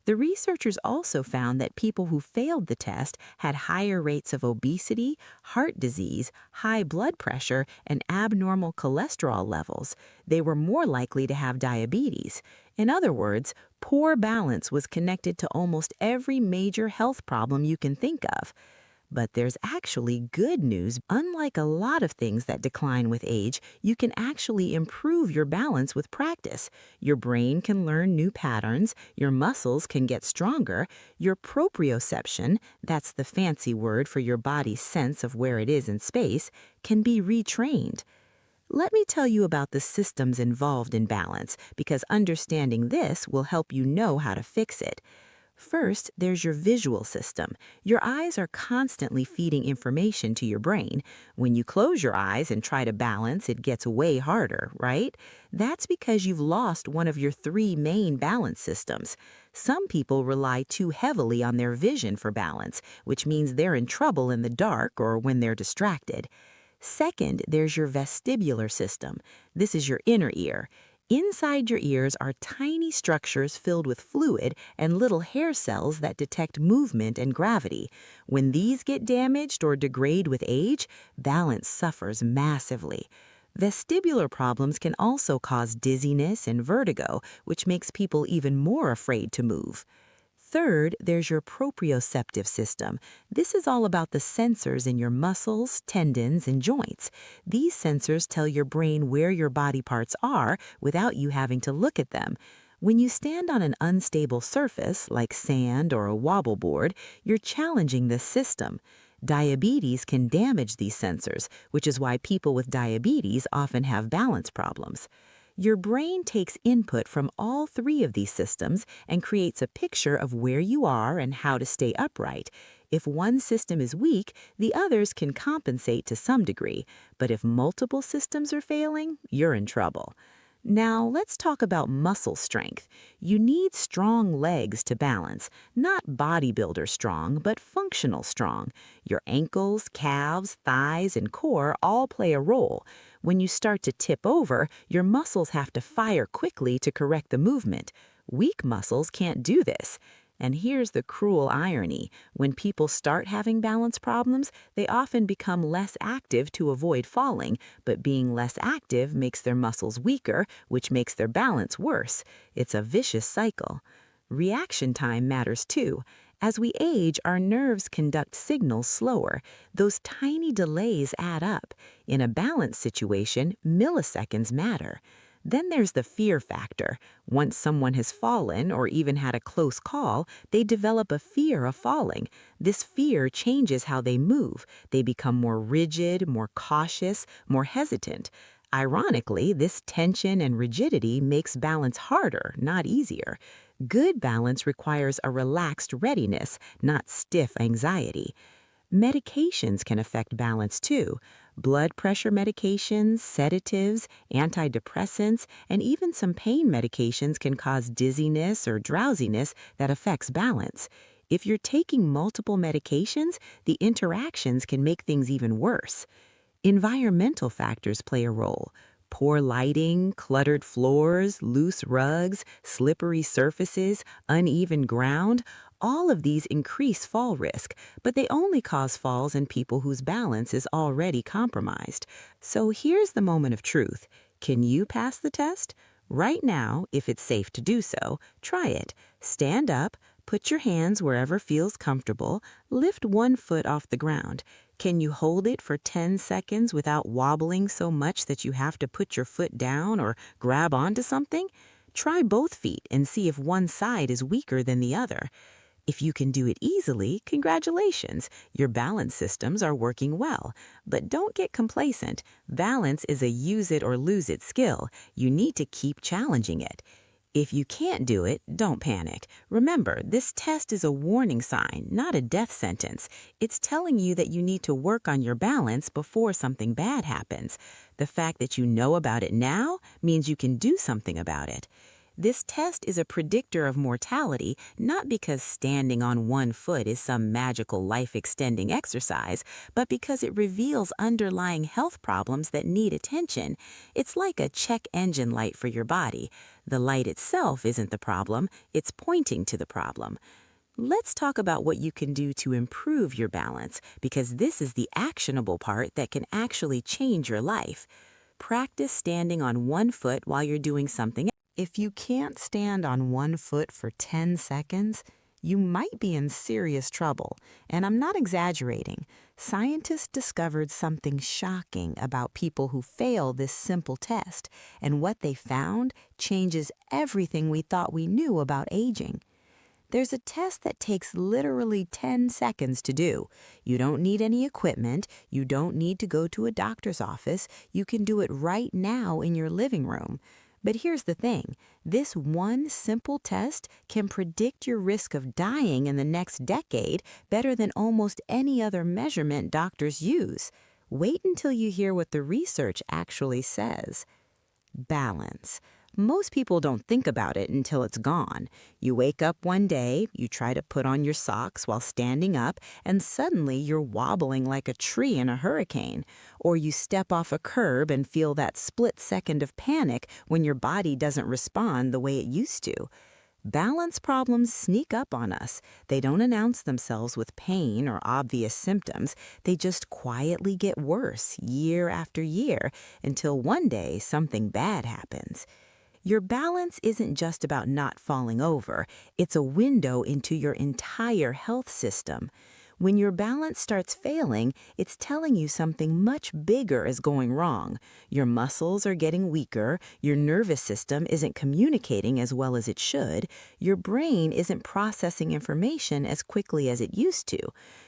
The researchers also found that people who failed the test had higher rates of obesity, heart disease, high blood pressure, and abnormal cholesterol levels. They were more likely to have diabetes. In other words, poor balance was connected to almost every major health problem you can think of. But there's actually good news. Unlike a lot of things that decline with age, you can actually improve your balance with practice. Your brain can learn new patterns, your muscles can get stronger, your proprioception, that's the fancy word for your body's sense of where it is in space, can be retrained. Let me tell you about the systems involved in balance, because understanding this will help you know how to fix it. First, there's your visual system. Your eyes are constantly feeding information to your brain. When you close your eyes and try to balance, it gets way harder, right? That's because you've lost one of your three main balance systems. Some people rely too heavily on their vision for balance, which means they're in trouble in the dark or when they're distracted. Second, there's your vestibular system. This is your inner ear. Inside your ears are tiny structures filled with fluid and little hair cells that detect movement and gravity. When these get damaged or degrade with age, balance suffers massively. Vestibular problems can also cause dizziness and vertigo, which makes people even more afraid to move. Third, there's your proprioceptive system. This is all about the sensors in your muscles, tendons, and joints. These sensors tell your brain where your body parts are without you having to look at them. When you stand on an unstable surface, like sand or a wobble board, you're challenging this system. Diabetes can damage these sensors, which is why people with diabetes often have balance problems. Your brain takes input from all three of these systems and creates a picture of where you are and how to stay upright. If one system is weak, the others can compensate to some degree. But if multiple systems are failing, you're in trouble. Now, let's talk about muscle strength. You need strong legs to balance, not bodybuilder strong, but functional strong. Your ankles, calves, thighs, and core all play a role. When you start to tip over, your muscles have to fire quickly to correct the movement. Weak muscles can't do this. And here's the cruel irony. When people start having balance problems, they often become less active to avoid falling, but being less active makes their muscles weaker, which makes their balance worse. It's a vicious cycle. Reaction time matters too. As we age, our nerves conduct signals slower. Those tiny delays add up. In a balance situation, milliseconds matter. Then there's the fear factor. Once someone has fallen or even had a close call, they develop a fear of falling. This fear changes how they move. They become more rigid, more cautious, more hesitant. Ironically, this tension and rigidity makes balance harder, not easier. Good balance requires a relaxed readiness, not stiff anxiety. Medications can affect balance too. Blood pressure medications, sedatives, antidepressants, and even some pain medications can cause dizziness or drowsiness that affects balance. If you're taking multiple medications, the interactions can make things even worse. Environmental factors play a role. Poor lighting, cluttered floors, loose rugs, slippery surfaces, uneven ground, all of these increase fall risk, but they only cause falls in people whose balance is already compromised. So here's the moment of truth. Can you pass the test? Right now, if it's safe to do so, try it. Stand up, put your hands wherever feels comfortable, lift one foot off the ground. Can you hold it for 10 seconds without wobbling so much that you have to put your foot down or grab onto something? Try both feet and see if one side is weaker than the other. If you can do it easily, congratulations, your balance systems are working well. But don't get complacent. Balance is a use it or lose it skill. You need to keep challenging it. If you can't do it, don't panic. Remember, this test is a warning sign, not a death sentence. It's telling you that you need to work on your balance before something bad happens. The fact that you know about it now means you can do something about it. This test is a predictor of mortality, not because standing on one foot is some magical life-extending exercise, but because it reveals underlying health problems that need attention. It's like a check engine light for your body. The light itself isn't the problem, it's pointing to the problem. Let's talk about what you can do to improve your balance, because this is the actionable part that can actually change your life. Practice standing on one foot while you're doing something. If you can't stand on one foot for 10 seconds, you might be in serious trouble. And I'm not exaggerating. Scientists discovered something shocking about people who fail this simple test, and what they found changes everything we thought we knew about aging. There's a test that takes literally 10 seconds to do. You don't need any equipment. You don't need to go to a doctor's office. You can do it right now in your living room. But here's the thing. This one simple test can predict your risk of dying in the next decade better than almost any other measurement doctors use. Wait until you hear what the research actually says. Balance. Most people don't think about it until it's gone. You wake up one day, you try to put on your socks while standing up, and suddenly you're wobbling like a tree in a hurricane. Or you step off a curb and feel that split second of panic when your body doesn't respond the way it used to. Balance problems sneak up on us. They don't announce themselves with pain or obvious symptoms. They just quietly get worse year after year until one day something bad happens. Your balance isn't just about not falling over. It's a window into your entire health system. When your balance starts failing, it's telling you something much bigger is going wrong. Your muscles are getting weaker, your nervous system isn't communicating as well as it should, your brain isn't processing information as quickly as it used to.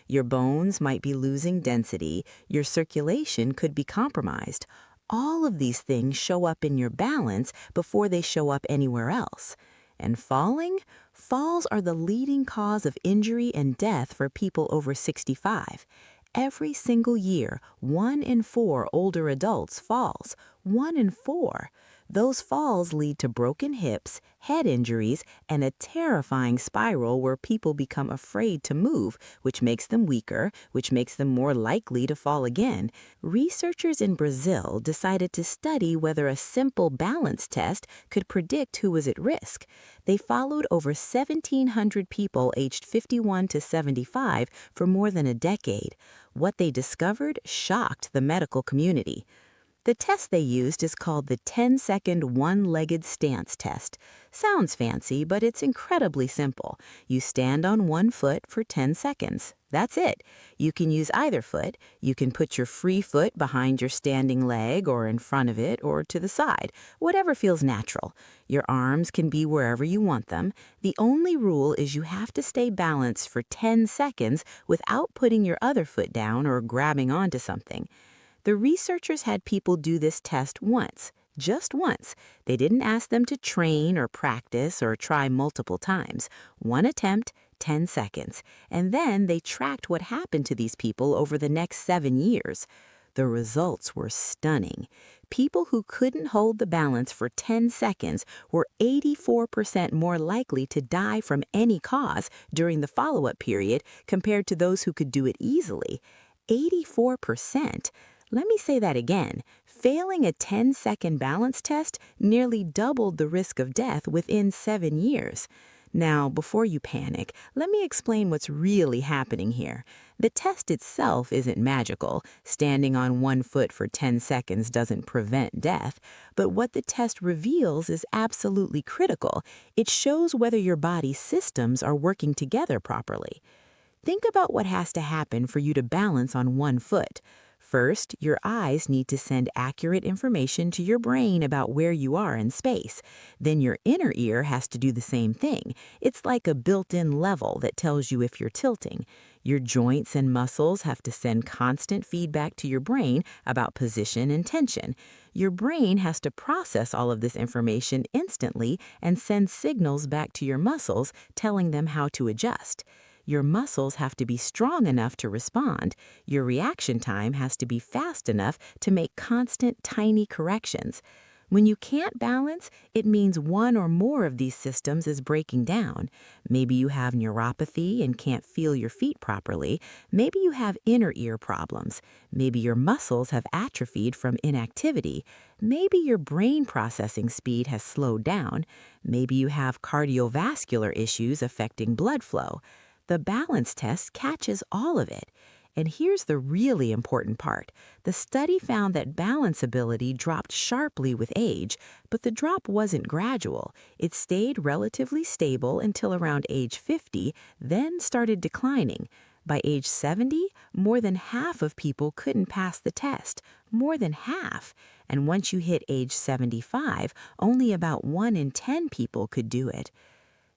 Your bones might be losing density, your circulation could be compromised. All of these things show up in your balance before they show up anywhere else. And falls are the leading cause of injury and death for people over 65. Every single year, 1 in 4 older adults falls. 1 in 4. Those falls lead to broken hips, head injuries, and a terrifying spiral where people become afraid to move, which makes them weaker, which makes them more likely to fall again. Researchers in Brazil decided to study whether a simple balance test could predict who was at risk. They followed over 1,700 people aged 51 to 75 for more than a decade. What they discovered shocked the medical community. The test they used is called the 10-second one-legged stance test. Sounds fancy, but it's incredibly simple. You stand on one foot for 10 seconds. That's it. You can use either foot. You can put your free foot behind your standing leg or in front of it or to the side, whatever feels natural. Your arms can be wherever you want them. The only rule is you have to stay balanced for 10 seconds without putting your other foot down or grabbing onto something. The researchers had people do this test once, just once. They didn't ask them to train or practice or try multiple times. One attempt, 10 seconds. And then they tracked what happened to these people over the next 7 years. The results were stunning. People who couldn't hold the balance for 10 seconds were 84% more likely to die from any cause during the follow-up period compared to those who could do it easily. 84%. Let me say that again. Failing a 10-second balance test nearly doubled the risk of death within 7 years. Now, before you panic, let me explain what's really happening here. The test itself isn't magical. Standing on one foot for 10 seconds doesn't prevent death. But what the test reveals is absolutely critical. It shows whether your body's systems are working together properly. Think about what has to happen for you to balance on one foot. First, your eyes need to send accurate information to your brain about where you are in space. Then your inner ear has to do the same thing. It's like a built-in level that tells you if you're tilting. Your joints and muscles have to send constant feedback to your brain about position and tension. Your brain has to process all of this information instantly and send signals back to your muscles telling them how to adjust. Your muscles have to be strong enough to respond. Your reaction time has to be fast enough to make constant, tiny corrections. When you can't balance, it means one or more of these systems is breaking down. Maybe you have neuropathy and can't feel your feet properly. Maybe you have inner ear problems. Maybe your muscles have atrophied from inactivity. Maybe your brain processing speed has slowed down. Maybe you have cardiovascular issues affecting blood flow. The balance test catches all of it. And here's the really important part. The study found that balance ability dropped sharply with age, but the drop wasn't gradual. It stayed relatively stable until around age 50, then started declining. By age 70, more than half of people couldn't pass the test. More than half. And once you hit age 75, only about 1 in 10 people could do it.